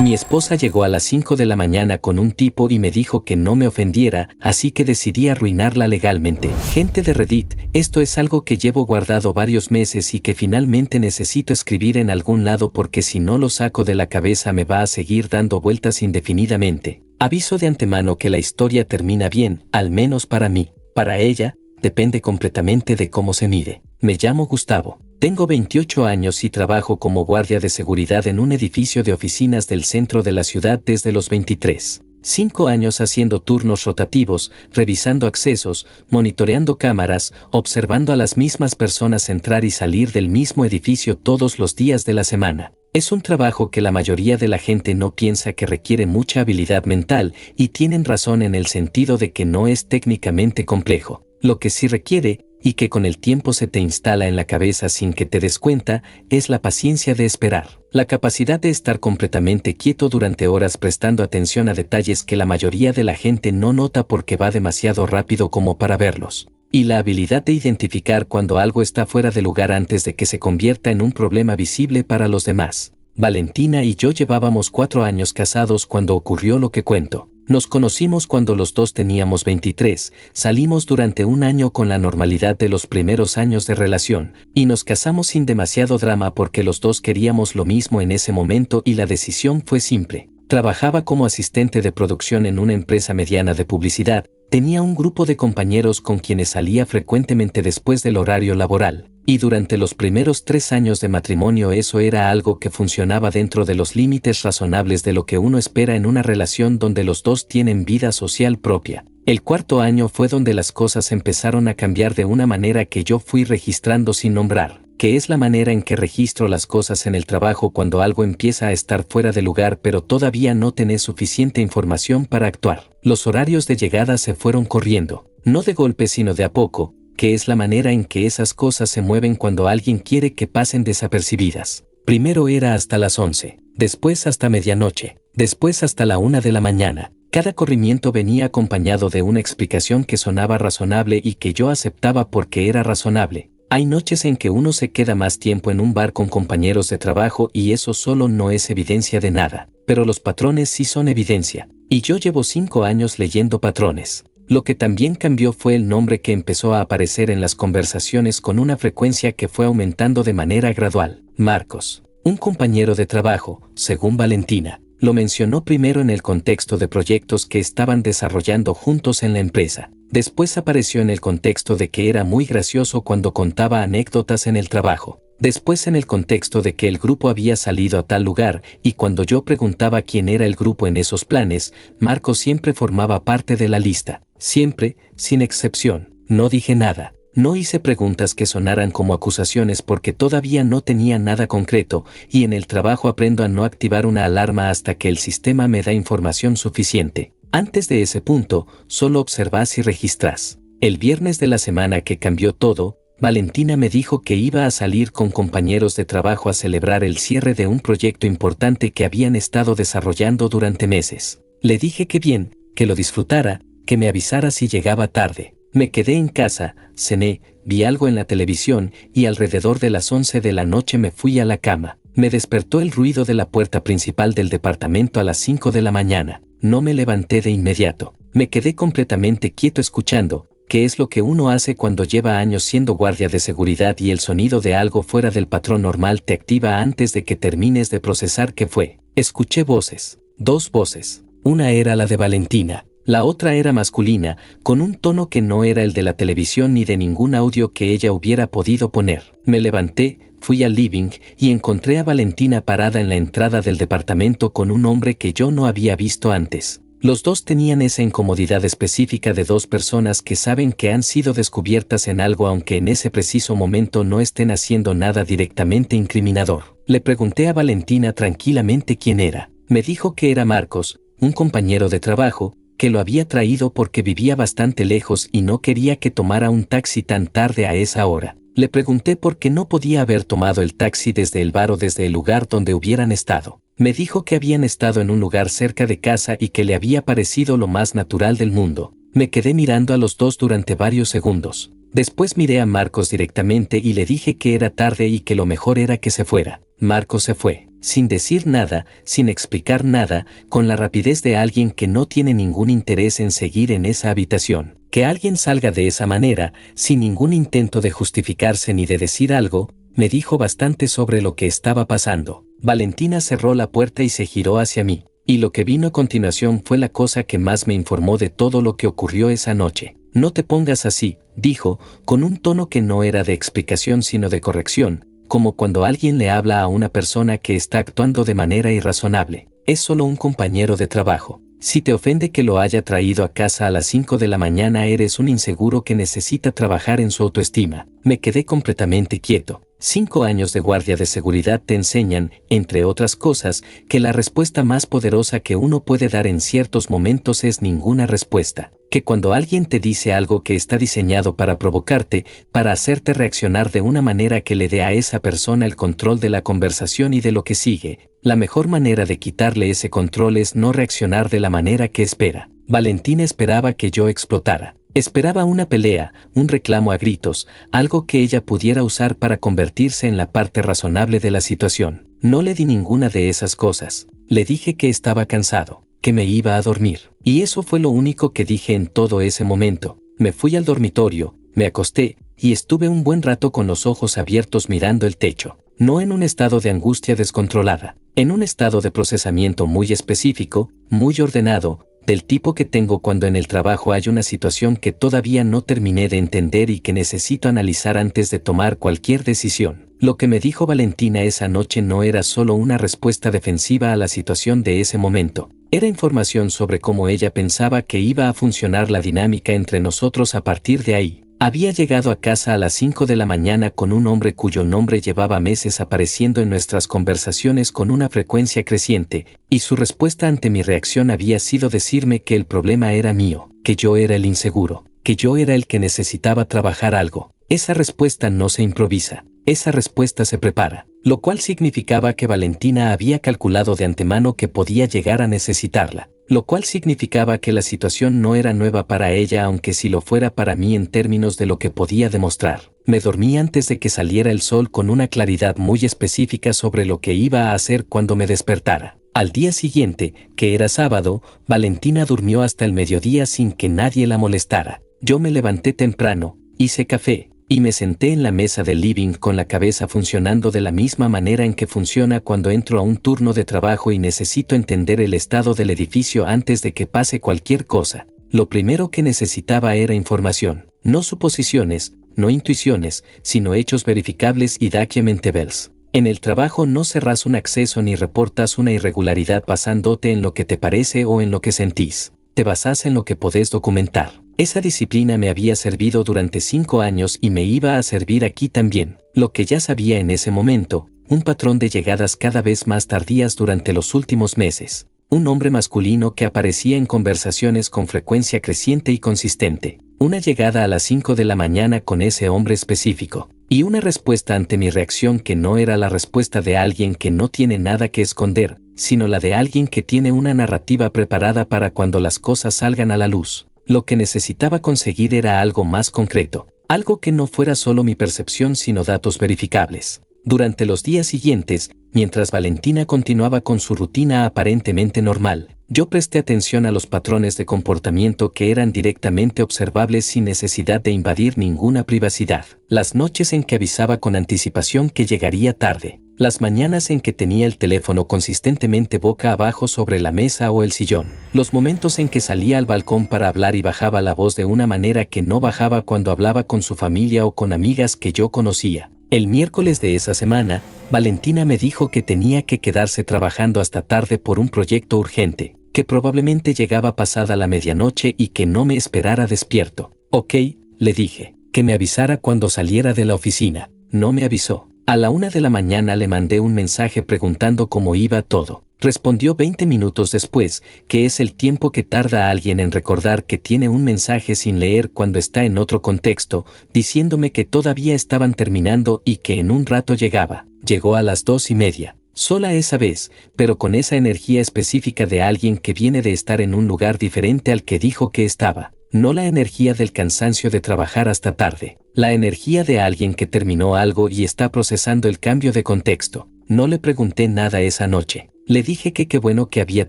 Mi esposa llegó a las 5 de la mañana con un tipo y me dijo que no me ofendiera, así que decidí arruinarla legalmente. Gente de Reddit, esto es algo que llevo guardado varios meses y que finalmente necesito escribir en algún lado porque si no lo saco de la cabeza me va a seguir dando vueltas indefinidamente. Aviso de antemano que la historia termina bien, al menos para mí. Para ella, depende completamente de cómo se mire. Me llamo Gustavo. Tengo 28 años y trabajo como guardia de seguridad en un edificio de oficinas del centro de la ciudad desde los 23. 5 años haciendo turnos rotativos, revisando accesos, monitoreando cámaras, observando a las mismas personas entrar y salir del mismo edificio todos los días de la semana. Es un trabajo que la mayoría de la gente no piensa que requiere mucha habilidad mental y tienen razón en el sentido de que no es técnicamente complejo. Lo que sí requiere, y que con el tiempo se te instala en la cabeza sin que te des cuenta, es la paciencia de esperar. La capacidad de estar completamente quieto durante horas prestando atención a detalles que la mayoría de la gente no nota porque va demasiado rápido como para verlos. Y la habilidad de identificar cuando algo está fuera de lugar antes de que se convierta en un problema visible para los demás. Valentina y yo llevábamos 4 años casados cuando ocurrió lo que cuento. Nos conocimos cuando los dos teníamos 23, salimos durante un año con la normalidad de los primeros años de relación, y nos casamos sin demasiado drama porque los dos queríamos lo mismo en ese momento y la decisión fue simple. Trabajaba como asistente de producción en una empresa mediana de publicidad, tenía un grupo de compañeros con quienes salía frecuentemente después del horario laboral, y durante los primeros 3 años de matrimonio eso era algo que funcionaba dentro de los límites razonables de lo que uno espera en una relación donde los dos tienen vida social propia. El 4.º año fue donde las cosas empezaron a cambiar de una manera que yo fui registrando sin nombrar, que es la manera en que registro las cosas en el trabajo cuando algo empieza a estar fuera de lugar pero todavía no tenés suficiente información para actuar. Los horarios de llegada se fueron corriendo, no de golpe sino de a poco, que es la manera en que esas cosas se mueven cuando alguien quiere que pasen desapercibidas. Primero era hasta las 11, después hasta medianoche, después hasta la 1 de la mañana. Cada corrimiento venía acompañado de una explicación que sonaba razonable y que yo aceptaba porque era razonable. Hay noches en que uno se queda más tiempo en un bar con compañeros de trabajo y eso solo no es evidencia de nada, pero los patrones sí son evidencia, y yo llevo 5 años leyendo patrones. Lo que también cambió fue el nombre que empezó a aparecer en las conversaciones con una frecuencia que fue aumentando de manera gradual. Marcos, un compañero de trabajo, según Valentina, lo mencionó primero en el contexto de proyectos que estaban desarrollando juntos en la empresa. Después apareció en el contexto de que era muy gracioso cuando contaba anécdotas en el trabajo. Después en el contexto de que el grupo había salido a tal lugar y cuando yo preguntaba quién era el grupo en esos planes, Marcos siempre formaba parte de la lista. Siempre, sin excepción. No dije nada. No hice preguntas que sonaran como acusaciones porque todavía no tenía nada concreto y en el trabajo aprendo a no activar una alarma hasta que el sistema me da información suficiente. Antes de ese punto, solo observás y registrás. El viernes de la semana que cambió todo, Valentina me dijo que iba a salir con compañeros de trabajo a celebrar el cierre de un proyecto importante que habían estado desarrollando durante meses. Le dije que bien, que lo disfrutara, que me avisara si llegaba tarde. Me quedé en casa, cené, vi algo en la televisión y alrededor de las 11 de la noche me fui a la cama. Me despertó el ruido de la puerta principal del departamento a las 5 de la mañana. No me levanté de inmediato. Me quedé completamente quieto escuchando, que es lo que uno hace cuando lleva años siendo guardia de seguridad y el sonido de algo fuera del patrón normal te activa antes de que termines de procesar qué fue. Escuché voces. 2 voces. Una era la de Valentina. La otra era masculina, con un tono que no era el de la televisión ni de ningún audio que ella hubiera podido poner. Me levanté, fui al living y encontré a Valentina parada en la entrada del departamento con un hombre que yo no había visto antes. Los dos tenían esa incomodidad específica de 2 personas que saben que han sido descubiertas en algo aunque en ese preciso momento no estén haciendo nada directamente incriminador. Le pregunté a Valentina tranquilamente quién era. Me dijo que era Marcos, un compañero de trabajo, que lo había traído porque vivía bastante lejos y no quería que tomara un taxi tan tarde a esa hora. Le pregunté por qué no podía haber tomado el taxi desde el bar o desde el lugar donde hubieran estado. Me dijo que habían estado en un lugar cerca de casa y que le había parecido lo más natural del mundo. Me quedé mirando a los dos durante varios segundos. Después miré a Marcos directamente y le dije que era tarde y que lo mejor era que se fuera. Marcos se fue. sin decir nada, sin explicar nada, con la rapidez de alguien que no tiene ningún interés en seguir en esa habitación. Que alguien salga de esa manera, sin ningún intento de justificarse ni de decir algo, me dijo bastante sobre lo que estaba pasando. Valentina cerró la puerta y se giró hacia mí, y lo que vino a continuación fue la cosa que más me informó de todo lo que ocurrió esa noche. No te pongas así, dijo, con un tono que no era de explicación sino de corrección, como cuando alguien le habla a una persona que está actuando de manera irrazonable. Es solo un compañero de trabajo. Si te ofende que lo haya traído a casa a las 5 de la mañana, eres un inseguro que necesita trabajar en su autoestima. Me quedé completamente quieto. 5 años de guardia de seguridad te enseñan, entre otras cosas, que la respuesta más poderosa que uno puede dar en ciertos momentos es ninguna respuesta. Que cuando alguien te dice algo que está diseñado para provocarte, para hacerte reaccionar de una manera que le dé a esa persona el control de la conversación y de lo que sigue, la mejor manera de quitarle ese control es no reaccionar de la manera que espera. Valentina esperaba que yo explotara. Esperaba una pelea, un reclamo a gritos, algo que ella pudiera usar para convertirse en la parte razonable de la situación. No le di ninguna de esas cosas. Le dije que estaba cansado, que me iba a dormir. Y eso fue lo único que dije en todo ese momento. Me fui al dormitorio, me acosté, y estuve un buen rato con los ojos abiertos mirando el techo. No en un estado de angustia descontrolada, en un estado de procesamiento muy específico, muy ordenado, del tipo que tengo cuando en el trabajo hay una situación que todavía no terminé de entender y que necesito analizar antes de tomar cualquier decisión. Lo que me dijo Valentina esa noche no era solo una respuesta defensiva a la situación de ese momento. Era información sobre cómo ella pensaba que iba a funcionar la dinámica entre nosotros a partir de ahí. Había llegado a casa a las 5 de la mañana con un hombre cuyo nombre llevaba meses apareciendo en nuestras conversaciones con una frecuencia creciente, y su respuesta ante mi reacción había sido decirme que el problema era mío, que yo era el inseguro, que yo era el que necesitaba trabajar algo. Esa respuesta no se improvisa, esa respuesta se prepara, lo cual significaba que Valentina había calculado de antemano que podía llegar a necesitarla. Lo cual significaba que la situación no era nueva para ella, aunque sí lo fuera para mí en términos de lo que podía demostrar. Me dormí antes de que saliera el sol con una claridad muy específica sobre lo que iba a hacer cuando me despertara. Al día siguiente, que era sábado, Valentina durmió hasta el mediodía sin que nadie la molestara. Yo me levanté temprano, hice café, y me senté en la mesa del living con la cabeza funcionando de la misma manera en que funciona cuando entro a un turno de trabajo y necesito entender el estado del edificio antes de que pase cualquier cosa. Lo primero que necesitaba era información, no suposiciones, no intuiciones, sino hechos verificables y documentables. En el trabajo no cerrás un acceso ni reportas una irregularidad basándote en lo que te parece o en lo que sentís. Te basás en lo que podés documentar. Esa disciplina me había servido durante 5 años y me iba a servir aquí también. Lo que ya sabía en ese momento, un patrón de llegadas cada vez más tardías durante los últimos meses. Un hombre masculino que aparecía en conversaciones con frecuencia creciente y consistente. Una llegada a las 5 de la mañana con ese hombre específico. Y una respuesta ante mi reacción que no era la respuesta de alguien que no tiene nada que esconder, sino la de alguien que tiene una narrativa preparada para cuando las cosas salgan a la luz. Lo que necesitaba conseguir era algo más concreto, algo que no fuera solo mi percepción sino datos verificables. Durante los días siguientes, mientras Valentina continuaba con su rutina aparentemente normal, yo presté atención a los patrones de comportamiento que eran directamente observables sin necesidad de invadir ninguna privacidad. Las noches en que avisaba con anticipación que llegaría tarde. Las mañanas en que tenía el teléfono consistentemente boca abajo sobre la mesa o el sillón. Los momentos en que salía al balcón para hablar y bajaba la voz de una manera que no bajaba cuando hablaba con su familia o con amigas que yo conocía. El miércoles de esa semana, Valentina me dijo que tenía que quedarse trabajando hasta tarde por un proyecto urgente, que probablemente llegaba pasada la medianoche y que no me esperara despierto. Ok, le dije, que me avisara cuando saliera de la oficina. No me avisó. A la 1 de la mañana le mandé un mensaje preguntando cómo iba todo. Respondió 20 minutos después, que es el tiempo que tarda alguien en recordar que tiene un mensaje sin leer cuando está en otro contexto, diciéndome que todavía estaban terminando y que en un rato llegaba. Llegó a las 2:30. Sola esa vez, pero con esa energía específica de alguien que viene de estar en un lugar diferente al que dijo que estaba. No la energía del cansancio de trabajar hasta tarde. La energía de alguien que terminó algo y está procesando el cambio de contexto. No le pregunté nada esa noche. Le dije que qué bueno que había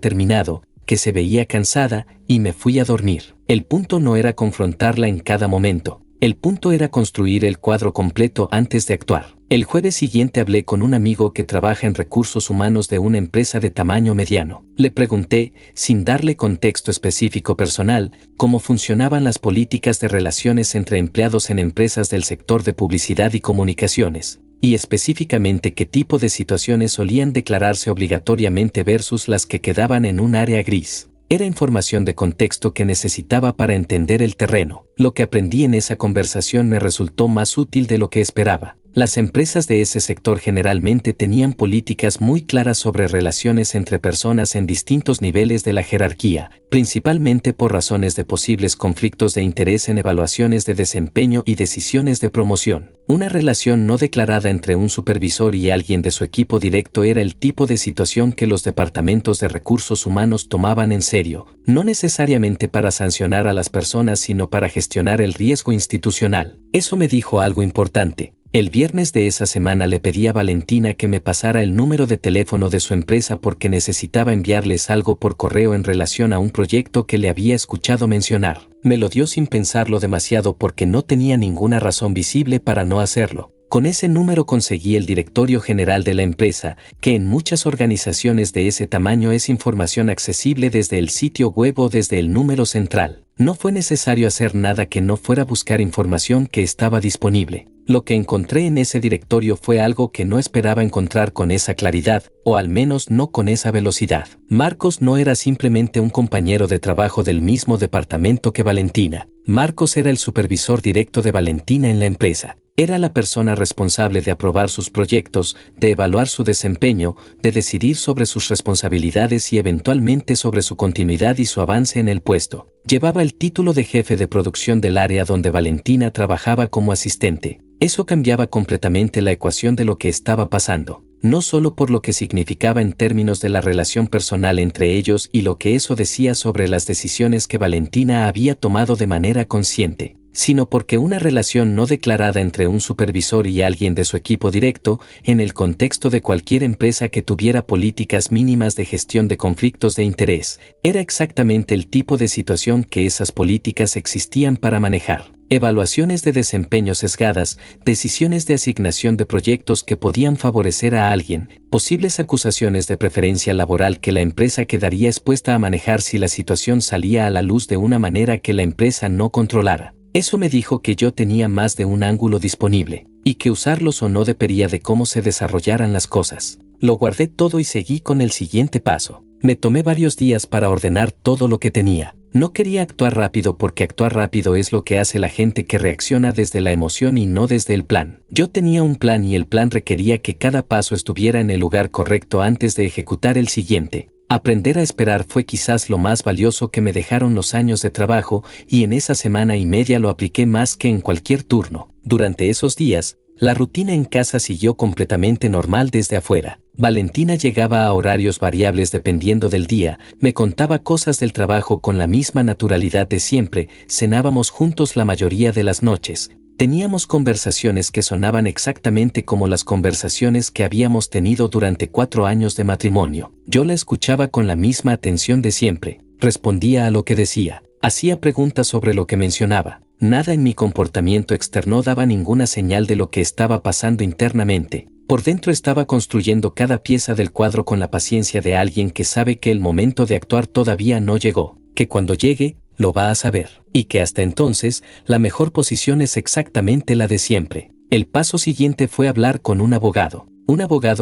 terminado, que se veía cansada, y me fui a dormir. El punto no era confrontarla en cada momento. El punto era construir el cuadro completo antes de actuar. El jueves siguiente hablé con un amigo que trabaja en recursos humanos de una empresa de tamaño mediano. Le pregunté, sin darle contexto específico personal, cómo funcionaban las políticas de relaciones entre empleados en empresas del sector de publicidad y comunicaciones, y específicamente qué tipo de situaciones solían declararse obligatoriamente versus las que quedaban en un área gris. Era información de contexto que necesitaba para entender el terreno. Lo que aprendí en esa conversación me resultó más útil de lo que esperaba. Las empresas de ese sector generalmente tenían políticas muy claras sobre relaciones entre personas en distintos niveles de la jerarquía, principalmente por razones de posibles conflictos de interés en evaluaciones de desempeño y decisiones de promoción. Una relación no declarada entre un supervisor y alguien de su equipo directo era el tipo de situación que los departamentos de recursos humanos tomaban en serio, no necesariamente para sancionar a las personas sino para gestionar el riesgo institucional. Eso me dijo algo importante. El viernes de esa semana le pedí a Valentina que me pasara el número de teléfono de su empresa porque necesitaba enviarles algo por correo en relación a un proyecto que le había escuchado mencionar. Me lo dio sin pensarlo demasiado porque no tenía ninguna razón visible para no hacerlo. Con ese número conseguí el directorio general de la empresa, que en muchas organizaciones de ese tamaño es información accesible desde el sitio web o desde el número central. No fue necesario hacer nada que no fuera buscar información que estaba disponible. Lo que encontré en ese directorio fue algo que no esperaba encontrar con esa claridad, o al menos no con esa velocidad. Marcos no era simplemente un compañero de trabajo del mismo departamento que Valentina. Marcos era el supervisor directo de Valentina en la empresa. Era la persona responsable de aprobar sus proyectos, de evaluar su desempeño, de decidir sobre sus responsabilidades y eventualmente sobre su continuidad y su avance en el puesto. Llevaba el título de jefe de producción del área donde Valentina trabajaba como asistente. Eso cambiaba completamente la ecuación de lo que estaba pasando, no solo por lo que significaba en términos de la relación personal entre ellos y lo que eso decía sobre las decisiones que Valentina había tomado de manera consciente, sino porque una relación no declarada entre un supervisor y alguien de su equipo directo, en el contexto de cualquier empresa que tuviera políticas mínimas de gestión de conflictos de interés, era exactamente el tipo de situación que esas políticas existían para manejar. Evaluaciones de desempeño sesgadas, decisiones de asignación de proyectos que podían favorecer a alguien, posibles acusaciones de preferencia laboral que la empresa quedaría expuesta a manejar si la situación salía a la luz de una manera que la empresa no controlara. Eso me dijo que yo tenía más de un ángulo disponible, y que usarlos o no dependería de cómo se desarrollaran las cosas. Lo guardé todo y seguí con el siguiente paso. Me tomé varios días para ordenar todo lo que tenía. No quería actuar rápido porque actuar rápido es lo que hace la gente que reacciona desde la emoción y no desde el plan. Yo tenía un plan y el plan requería que cada paso estuviera en el lugar correcto antes de ejecutar el siguiente. Aprender a esperar fue quizás lo más valioso que me dejaron los años de trabajo y en esa semana y media lo apliqué más que en cualquier turno. Durante esos días, la rutina en casa siguió completamente normal desde afuera. Valentina llegaba a horarios variables dependiendo del día, me contaba cosas del trabajo con la misma naturalidad de siempre, cenábamos juntos la mayoría de las noches, teníamos conversaciones que sonaban exactamente como las conversaciones que habíamos tenido durante 4 años de matrimonio. Yo la escuchaba con la misma atención de siempre, respondía a lo que decía, hacía preguntas sobre lo que mencionaba. Nada en mi comportamiento externo daba ninguna señal de lo que estaba pasando internamente. Por dentro estaba construyendo cada pieza del cuadro con la paciencia de alguien que sabe que el momento de actuar todavía no llegó, que cuando llegue, lo va a saber, y que hasta entonces, la mejor posición es exactamente la de siempre. El paso siguiente fue hablar con un abogado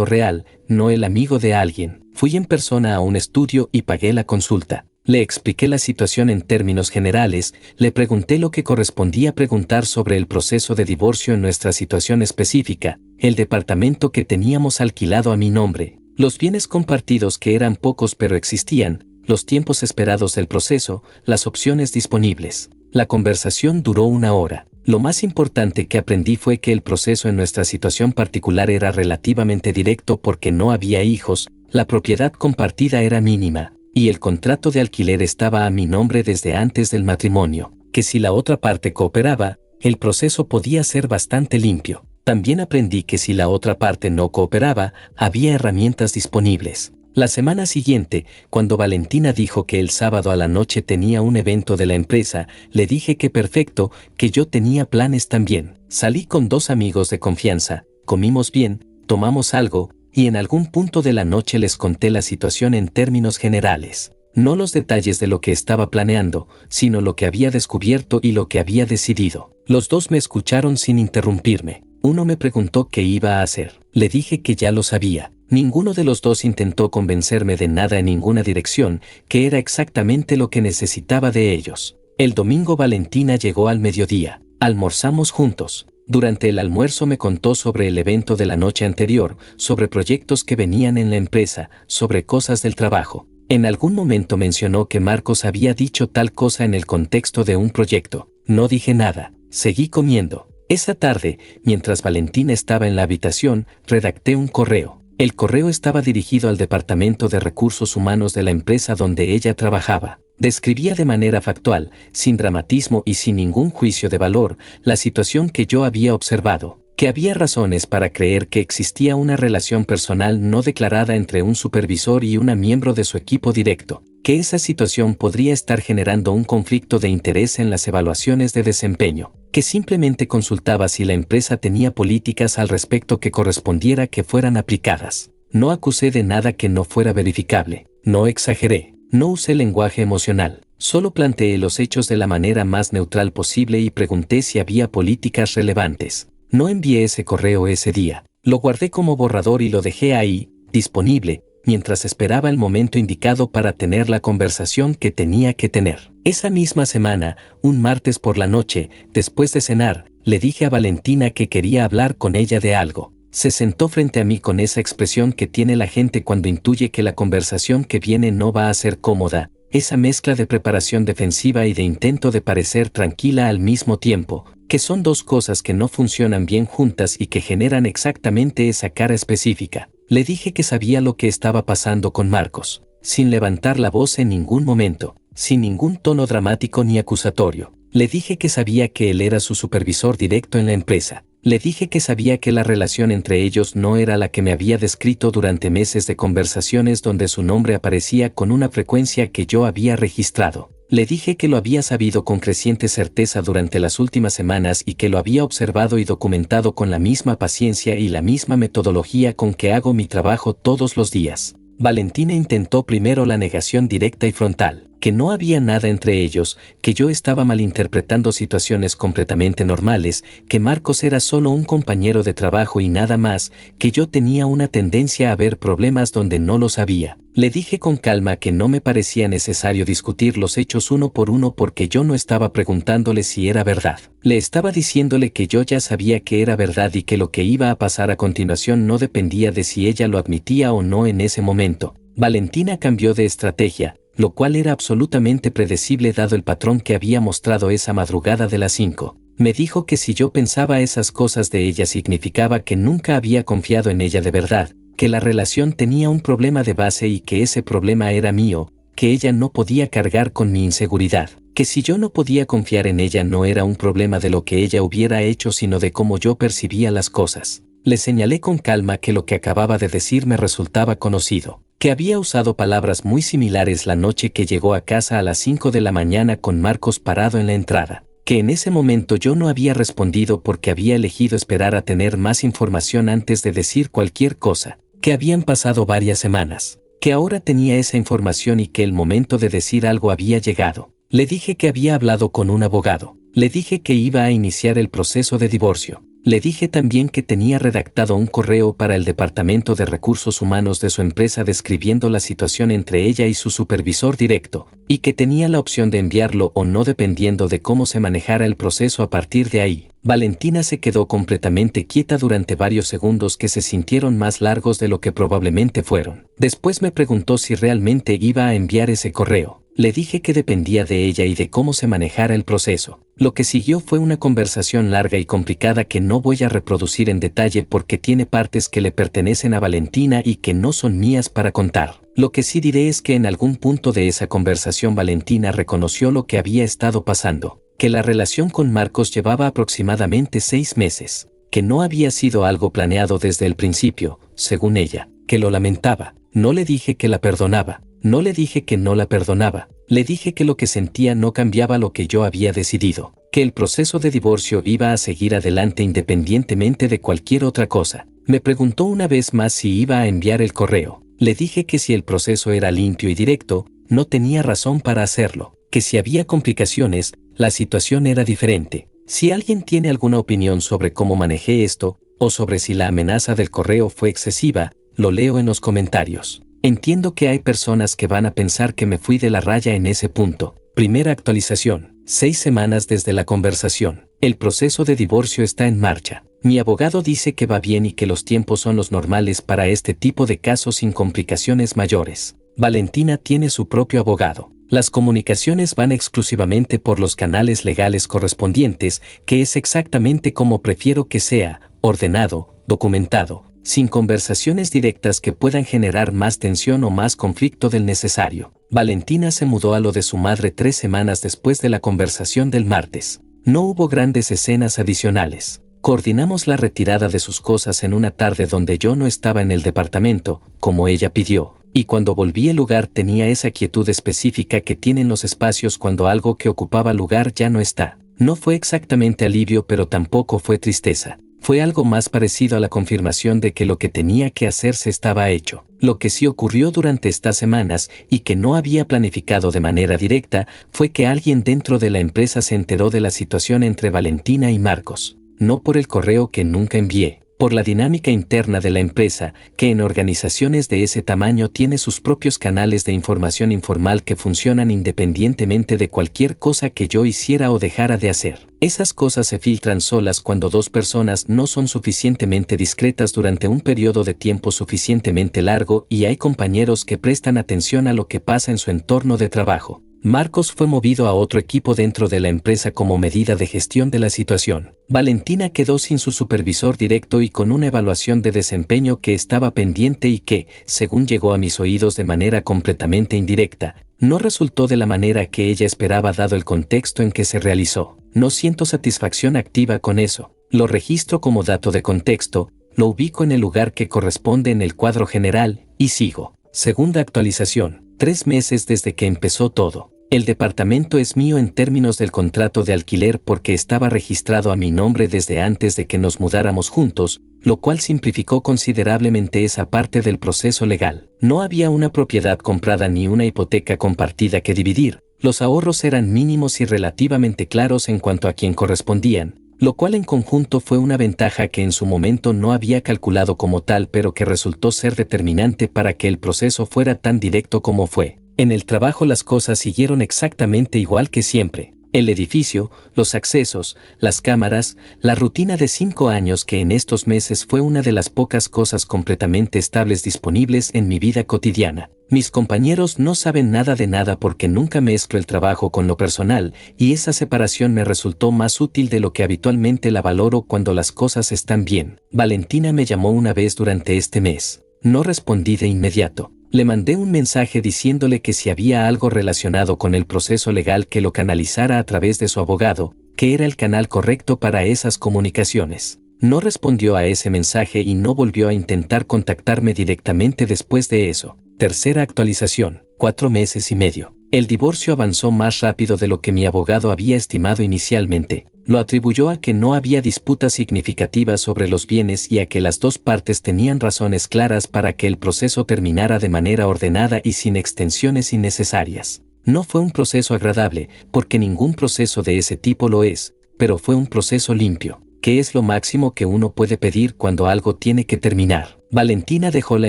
real, no el amigo de alguien. Fui en persona a un estudio y pagué la consulta. Le expliqué la situación en términos generales, le pregunté lo que correspondía preguntar sobre el proceso de divorcio en nuestra situación específica, el departamento que teníamos alquilado a mi nombre, los bienes compartidos que eran pocos pero existían, los tiempos esperados del proceso, las opciones disponibles. La conversación duró 1 hora. Lo más importante que aprendí fue que el proceso en nuestra situación particular era relativamente directo porque no había hijos, la propiedad compartida era mínima, y el contrato de alquiler estaba a mi nombre desde antes del matrimonio, que si la otra parte cooperaba, el proceso podía ser bastante limpio. También aprendí que si la otra parte no cooperaba, había herramientas disponibles. La semana siguiente, cuando Valentina dijo que el sábado a la noche tenía un evento de la empresa, le dije que perfecto, que yo tenía planes también. Salí con 2 amigos de confianza, comimos bien, tomamos algo, y en algún punto de la noche les conté la situación en términos generales. No los detalles de lo que estaba planeando, sino lo que había descubierto y lo que había decidido. Los 2 me escucharon sin interrumpirme. Uno me preguntó qué iba a hacer. Le dije que ya lo sabía. Ninguno de los 2 intentó convencerme de nada en ninguna dirección, que era exactamente lo que necesitaba de ellos. El domingo Valentina llegó al mediodía. Almorzamos juntos. Durante el almuerzo me contó sobre el evento de la noche anterior, sobre proyectos que venían en la empresa, sobre cosas del trabajo. En algún momento mencionó que Marcos había dicho tal cosa en el contexto de un proyecto. No dije nada. Seguí comiendo. Esa tarde, mientras Valentina estaba en la habitación, redacté un correo. El correo estaba dirigido al Departamento de Recursos Humanos de la empresa donde ella trabajaba. Describía de manera factual, sin dramatismo y sin ningún juicio de valor, la situación que yo había observado, que había razones para creer que existía una relación personal no declarada entre un supervisor y una miembro de su equipo directo, que esa situación podría estar generando un conflicto de interés en las evaluaciones de desempeño, que simplemente consultaba si la empresa tenía políticas al respecto que correspondiera que fueran aplicadas. No acusé de nada que no fuera verificable, no exageré, no usé lenguaje emocional, solo planteé los hechos de la manera más neutral posible y pregunté si había políticas relevantes. No envié ese correo ese día, lo guardé como borrador y lo dejé ahí, disponible, mientras esperaba el momento indicado para tener la conversación que tenía que tener. Esa misma semana, un martes por la noche, después de cenar, le dije a Valentina que quería hablar con ella de algo. Se sentó frente a mí con esa expresión que tiene la gente cuando intuye que la conversación que viene no va a ser cómoda, esa mezcla de preparación defensiva y de intento de parecer tranquila al mismo tiempo, que son 2 cosas que no funcionan bien juntas y que generan exactamente esa cara específica. Le dije que sabía lo que estaba pasando con Marcos, sin levantar la voz en ningún momento, sin ningún tono dramático ni acusatorio. Le dije que sabía que él era su supervisor directo en la empresa. Le dije que sabía que la relación entre ellos no era la que me había descrito durante meses de conversaciones donde su nombre aparecía con una frecuencia que yo había registrado. Le dije que lo había sabido con creciente certeza durante las últimas semanas y que lo había observado y documentado con la misma paciencia y la misma metodología con que hago mi trabajo todos los días. Valentina intentó primero la negación directa y frontal, que no había nada entre ellos, que yo estaba malinterpretando situaciones completamente normales, que Marcos era solo un compañero de trabajo y nada más, que yo tenía una tendencia a ver problemas donde no los había. Le dije con calma que no me parecía necesario discutir los hechos uno por uno porque yo no estaba preguntándole si era verdad. Le estaba diciéndole que yo ya sabía que era verdad y que lo que iba a pasar a continuación no dependía de si ella lo admitía o no en ese momento. Valentina cambió de estrategia, lo cual era absolutamente predecible dado el patrón que había mostrado esa madrugada de las 5. Me dijo que si yo pensaba esas cosas de ella significaba que nunca había confiado en ella de verdad, que la relación tenía un problema de base y que ese problema era mío, que ella no podía cargar con mi inseguridad, que si yo no podía confiar en ella no era un problema de lo que ella hubiera hecho sino de cómo yo percibía las cosas. Le señalé con calma que lo que acababa de decir me resultaba conocido, que había usado palabras muy similares la noche que llegó a casa a las 5 de la mañana con Marcos parado en la entrada, que en ese momento yo no había respondido porque había elegido esperar a tener más información antes de decir cualquier cosa, que habían pasado varias semanas, que ahora tenía esa información y que el momento de decir algo había llegado. Le dije que había hablado con un abogado, le dije que iba a iniciar el proceso de divorcio. Le dije también que tenía redactado un correo para el Departamento de Recursos Humanos de su empresa describiendo la situación entre ella y su supervisor directo, y que tenía la opción de enviarlo o no dependiendo de cómo se manejara el proceso a partir de ahí. Valentina se quedó completamente quieta durante varios segundos que se sintieron más largos de lo que probablemente fueron. Después me preguntó si realmente iba a enviar ese correo. Le dije que dependía de ella y de cómo se manejara el proceso. Lo que siguió fue una conversación larga y complicada que no voy a reproducir en detalle porque tiene partes que le pertenecen a Valentina y que no son mías para contar. Lo que sí diré es que en algún punto de esa conversación Valentina reconoció lo que había estado pasando, que la relación con Marcos llevaba aproximadamente 6 meses, que no había sido algo planeado desde el principio, según ella, que lo lamentaba. No le dije que la perdonaba, no le dije que no la perdonaba, le dije que lo que sentía no cambiaba lo que yo había decidido, que el proceso de divorcio iba a seguir adelante independientemente de cualquier otra cosa. Me preguntó una vez más si iba a enviar el correo. Le dije que si el proceso era limpio y directo, no tenía razón para hacerlo, que si había complicaciones, la situación era diferente. Si alguien tiene alguna opinión sobre cómo manejé esto, o sobre si la amenaza del correo fue excesiva, lo leo en los comentarios. Entiendo que hay personas que van a pensar que me fui de la raya en ese punto. Primera actualización. 6 semanas desde la conversación. El proceso de divorcio está en marcha. Mi abogado dice que va bien y que los tiempos son los normales para este tipo de casos sin complicaciones mayores. Valentina tiene su propio abogado. Las comunicaciones van exclusivamente por los canales legales correspondientes, que es exactamente como prefiero que sea, ordenado, documentado, sin conversaciones directas que puedan generar más tensión o más conflicto del necesario. Valentina se mudó a lo de su madre 3 semanas después de la conversación del martes. No hubo grandes escenas adicionales. Coordinamos la retirada de sus cosas en una tarde donde yo no estaba en el departamento, como ella pidió, y cuando volví el lugar tenía esa quietud específica que tienen los espacios cuando algo que ocupaba lugar ya no está. No fue exactamente alivio, pero tampoco fue tristeza. Fue algo más parecido a la confirmación de que lo que tenía que hacerse estaba hecho. Lo que sí ocurrió durante estas semanas, y que no había planificado de manera directa, fue que alguien dentro de la empresa se enteró de la situación entre Valentina y Marcos. No por el correo que nunca envié, por la dinámica interna de la empresa, que en organizaciones de ese tamaño tiene sus propios canales de información informal que funcionan independientemente de cualquier cosa que yo hiciera o dejara de hacer. Esas cosas se filtran solas cuando dos personas no son suficientemente discretas durante un periodo de tiempo suficientemente largo y hay compañeros que prestan atención a lo que pasa en su entorno de trabajo. Marcos fue movido a otro equipo dentro de la empresa como medida de gestión de la situación. Valentina quedó sin su supervisor directo y con una evaluación de desempeño que estaba pendiente y que, según llegó a mis oídos de manera completamente indirecta, no resultó de la manera que ella esperaba dado el contexto en que se realizó. No siento satisfacción activa con eso. Lo registro como dato de contexto, lo ubico en el lugar que corresponde en el cuadro general, y sigo. Segunda actualización. 3 meses desde que empezó todo. El departamento es mío en términos del contrato de alquiler porque estaba registrado a mi nombre desde antes de que nos mudáramos juntos, lo cual simplificó considerablemente esa parte del proceso legal. No había una propiedad comprada ni una hipoteca compartida que dividir. Los ahorros eran mínimos y relativamente claros en cuanto a quién correspondían, lo cual en conjunto fue una ventaja que en su momento no había calculado como tal, pero que resultó ser determinante para que el proceso fuera tan directo como fue. En el trabajo las cosas siguieron exactamente igual que siempre. El edificio, los accesos, las cámaras, la rutina de 5 años que en estos meses fue una de las pocas cosas completamente estables disponibles en mi vida cotidiana. Mis compañeros no saben nada de nada porque nunca mezclo el trabajo con lo personal, y esa separación me resultó más útil de lo que habitualmente la valoro cuando las cosas están bien. Valentina me llamó una vez durante este mes. No respondí de inmediato. Le mandé un mensaje diciéndole que si había algo relacionado con el proceso legal que lo canalizara a través de su abogado, que era el canal correcto para esas comunicaciones. No respondió a ese mensaje y no volvió a intentar contactarme directamente después de eso. Tercera actualización. 4 meses y medio. El divorcio avanzó más rápido de lo que mi abogado había estimado inicialmente. Lo atribuyó a que no había disputas significativas sobre los bienes y a que las dos partes tenían razones claras para que el proceso terminara de manera ordenada y sin extensiones innecesarias. No fue un proceso agradable, porque ningún proceso de ese tipo lo es, pero fue un proceso limpio, que es lo máximo que uno puede pedir cuando algo tiene que terminar. Valentina dejó la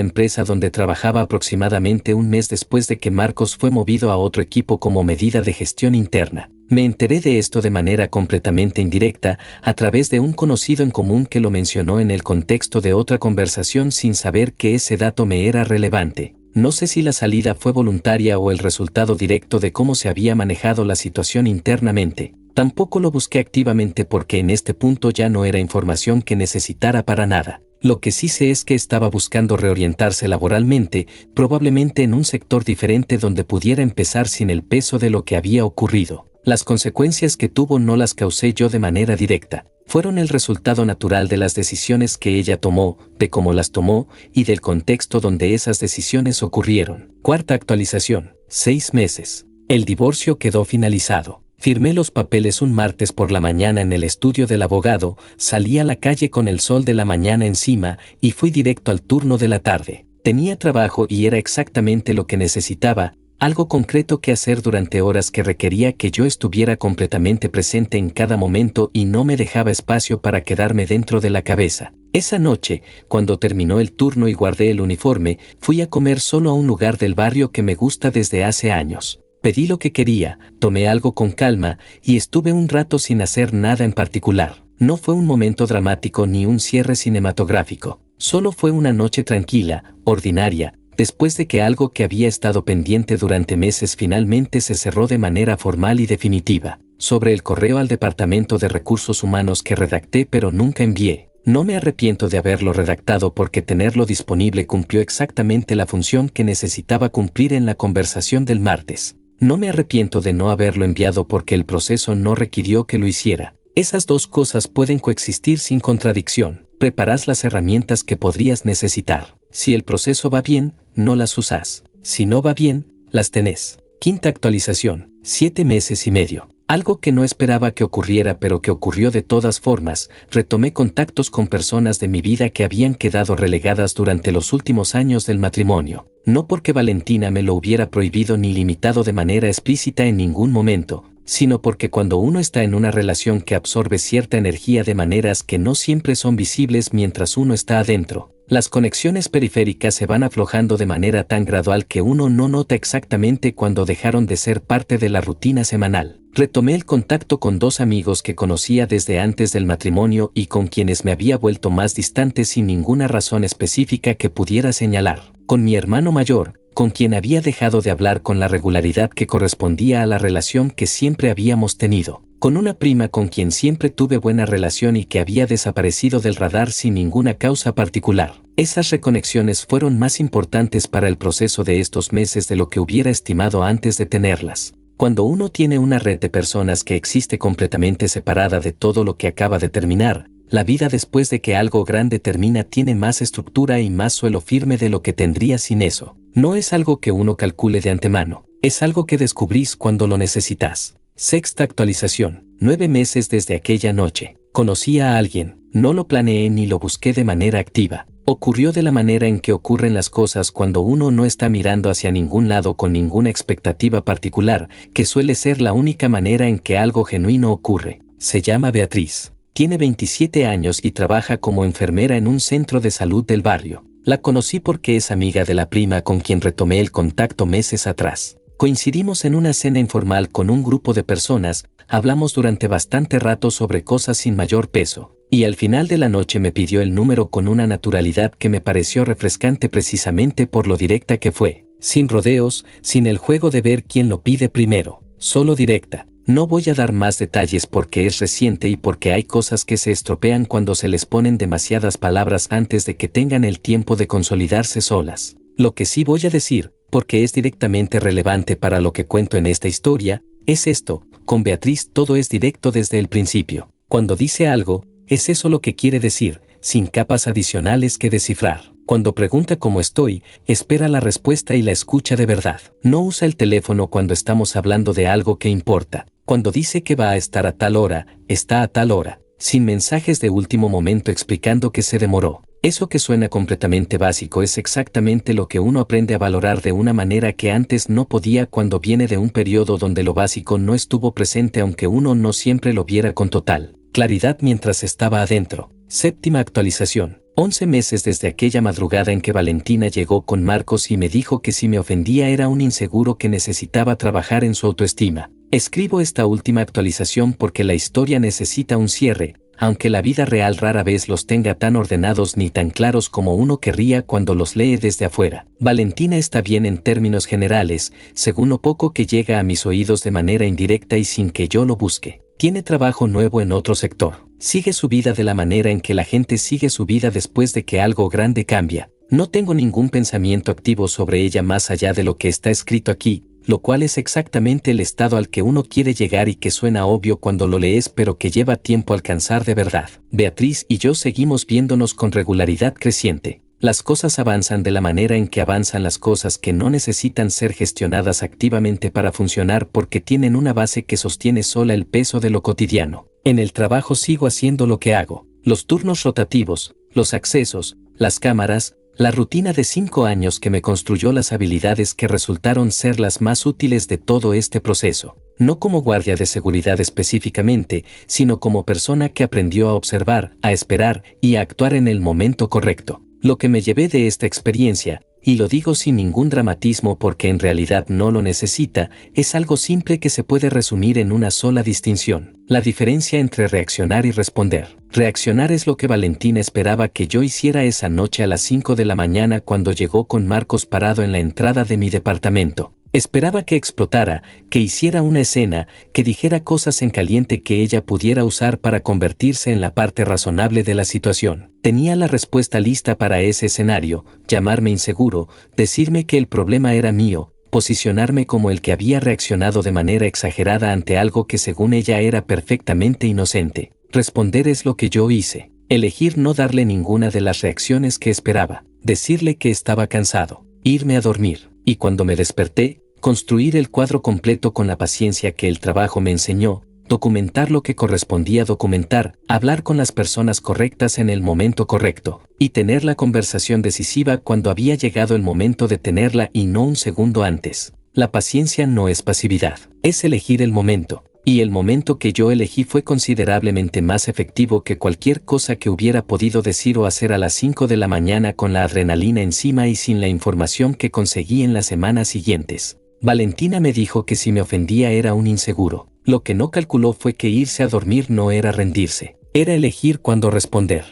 empresa donde trabajaba aproximadamente un mes después de que Marcos fue movido a otro equipo como medida de gestión interna. Me enteré de esto de manera completamente indirecta, a través de un conocido en común que lo mencionó en el contexto de otra conversación sin saber que ese dato me era relevante. No sé si la salida fue voluntaria o el resultado directo de cómo se había manejado la situación internamente. Tampoco lo busqué activamente porque en este punto ya no era información que necesitara para nada. Lo que sí sé es que estaba buscando reorientarse laboralmente, probablemente en un sector diferente donde pudiera empezar sin el peso de lo que había ocurrido. Las consecuencias que tuvo no las causé yo de manera directa. Fueron el resultado natural de las decisiones que ella tomó, de cómo las tomó y del contexto donde esas decisiones ocurrieron. Cuarta actualización. 6 meses. El divorcio quedó finalizado. Firmé los papeles un martes por la mañana en el estudio del abogado, salí a la calle con el sol de la mañana encima y fui directo al turno de la tarde. Tenía trabajo y era exactamente lo que necesitaba, algo concreto que hacer durante horas que requería que yo estuviera completamente presente en cada momento y no me dejaba espacio para quedarme dentro de la cabeza. Esa noche, cuando terminó el turno y guardé el uniforme, fui a comer solo a un lugar del barrio que me gusta desde hace años. Pedí lo que quería, tomé algo con calma y estuve un rato sin hacer nada en particular. No fue un momento dramático ni un cierre cinematográfico. Solo fue una noche tranquila, ordinaria, después de que algo que había estado pendiente durante meses finalmente se cerró de manera formal y definitiva. Sobre el correo al Departamento de Recursos Humanos que redacté pero nunca envié. No me arrepiento de haberlo redactado porque tenerlo disponible cumplió exactamente la función que necesitaba cumplir en la conversación del martes. No me arrepiento de no haberlo enviado porque el proceso no requirió que lo hiciera. Esas dos cosas pueden coexistir sin contradicción. Preparás las herramientas que podrías necesitar. Si el proceso va bien, no las usás. Si no va bien, las tenés. Quinta actualización. 7 meses y medio. Algo que no esperaba que ocurriera pero que ocurrió de todas formas, retomé contactos con personas de mi vida que habían quedado relegadas durante los últimos años del matrimonio. No porque Valentina me lo hubiera prohibido ni limitado de manera explícita en ningún momento, sino porque cuando uno está en una relación que absorbe cierta energía de maneras que no siempre son visibles mientras uno está adentro, las conexiones periféricas se van aflojando de manera tan gradual que uno no nota exactamente cuando dejaron de ser parte de la rutina semanal. Retomé el contacto con 2 amigos que conocía desde antes del matrimonio y con quienes me había vuelto más distante sin ninguna razón específica que pudiera señalar. Con mi hermano mayor, con quien había dejado de hablar con la regularidad que correspondía a la relación que siempre habíamos tenido. Con una prima con quien siempre tuve buena relación y que había desaparecido del radar sin ninguna causa particular. Esas reconexiones fueron más importantes para el proceso de estos meses de lo que hubiera estimado antes de tenerlas. Cuando uno tiene una red de personas que existe completamente separada de todo lo que acaba de terminar, la vida después de que algo grande termina tiene más estructura y más suelo firme de lo que tendría sin eso. No es algo que uno calcule de antemano, es algo que descubrís cuando lo necesitas. Sexta actualización. 9 meses desde aquella noche. Conocí a alguien, no lo planeé ni lo busqué de manera activa. Ocurrió de la manera en que ocurren las cosas cuando uno no está mirando hacia ningún lado con ninguna expectativa particular, que suele ser la única manera en que algo genuino ocurre. Se llama Beatriz. Tiene 27 años y trabaja como enfermera en un centro de salud del barrio. La conocí porque es amiga de la prima con quien retomé el contacto meses atrás. Coincidimos en una cena informal con un grupo de personas, hablamos durante bastante rato sobre cosas sin mayor peso, y al final de la noche me pidió el número con una naturalidad que me pareció refrescante precisamente por lo directa que fue, sin rodeos, sin el juego de ver quién lo pide primero, solo directa. No voy a dar más detalles porque es reciente y porque hay cosas que se estropean cuando se les ponen demasiadas palabras antes de que tengan el tiempo de consolidarse solas. Lo que sí voy a decir, porque es directamente relevante para lo que cuento en esta historia, es esto: con Beatriz todo es directo desde el principio. Cuando dice algo, es eso lo que quiere decir, sin capas adicionales que descifrar. Cuando pregunta cómo estoy, espera la respuesta y la escucha de verdad. No usa el teléfono cuando estamos hablando de algo que importa. Cuando dice que va a estar a tal hora, está a tal hora, sin mensajes de último momento explicando que se demoró. Eso que suena completamente básico es exactamente lo que uno aprende a valorar de una manera que antes no podía cuando viene de un periodo donde lo básico no estuvo presente aunque uno no siempre lo viera con total claridad mientras estaba adentro. Séptima actualización. 11 meses desde aquella madrugada en que Valentina llegó con Marcos y me dijo que si me ofendía era un inseguro que necesitaba trabajar en su autoestima. Escribo esta última actualización porque la historia necesita un cierre, aunque la vida real rara vez los tenga tan ordenados ni tan claros como uno querría cuando los lee desde afuera. Valentina está bien en términos generales, según lo poco que llega a mis oídos de manera indirecta y sin que yo lo busque. Tiene trabajo nuevo en otro sector. Sigue su vida de la manera en que la gente sigue su vida después de que algo grande cambia. No tengo ningún pensamiento activo sobre ella más allá de lo que está escrito aquí, lo cual es exactamente el estado al que uno quiere llegar y que suena obvio cuando lo lees pero que lleva tiempo alcanzar de verdad. Beatriz y yo seguimos viéndonos con regularidad creciente. Las cosas avanzan de la manera en que avanzan las cosas que no necesitan ser gestionadas activamente para funcionar porque tienen una base que sostiene sola el peso de lo cotidiano. En el trabajo sigo haciendo lo que hago. Los turnos rotativos, los accesos, las cámaras, la rutina de 5 años que me construyó las habilidades que resultaron ser las más útiles de todo este proceso. No como guardia de seguridad específicamente, sino como persona que aprendió a observar, a esperar y a actuar en el momento correcto. Lo que me llevé de esta experiencia, y lo digo sin ningún dramatismo porque en realidad no lo necesita, es algo simple que se puede resumir en una sola distinción: la diferencia entre reaccionar y responder. Reaccionar es lo que Valentina esperaba que yo hiciera esa noche a las 5 de la mañana cuando llegó con Marcos parado en la entrada de mi departamento. Esperaba que explotara, que hiciera una escena, que dijera cosas en caliente que ella pudiera usar para convertirse en la parte razonable de la situación. Tenía la respuesta lista para ese escenario: llamarme inseguro, decirme que el problema era mío, posicionarme como el que había reaccionado de manera exagerada ante algo que según ella era perfectamente inocente. Responder es lo que yo hice. Elegir no darle ninguna de las reacciones que esperaba. Decirle que estaba cansado. Irme a dormir. Y cuando me desperté, construir el cuadro completo con la paciencia que el trabajo me enseñó, documentar lo que correspondía documentar, hablar con las personas correctas en el momento correcto, y tener la conversación decisiva cuando había llegado el momento de tenerla y no un segundo antes. La paciencia no es pasividad, es elegir el momento. Y el momento que yo elegí fue considerablemente más efectivo que cualquier cosa que hubiera podido decir o hacer a las 5 de la mañana con la adrenalina encima y sin la información que conseguí en las semanas siguientes. Valentina me dijo que si me ofendía era un inseguro. Lo que no calculó fue que irse a dormir no era rendirse, era elegir cuándo responder.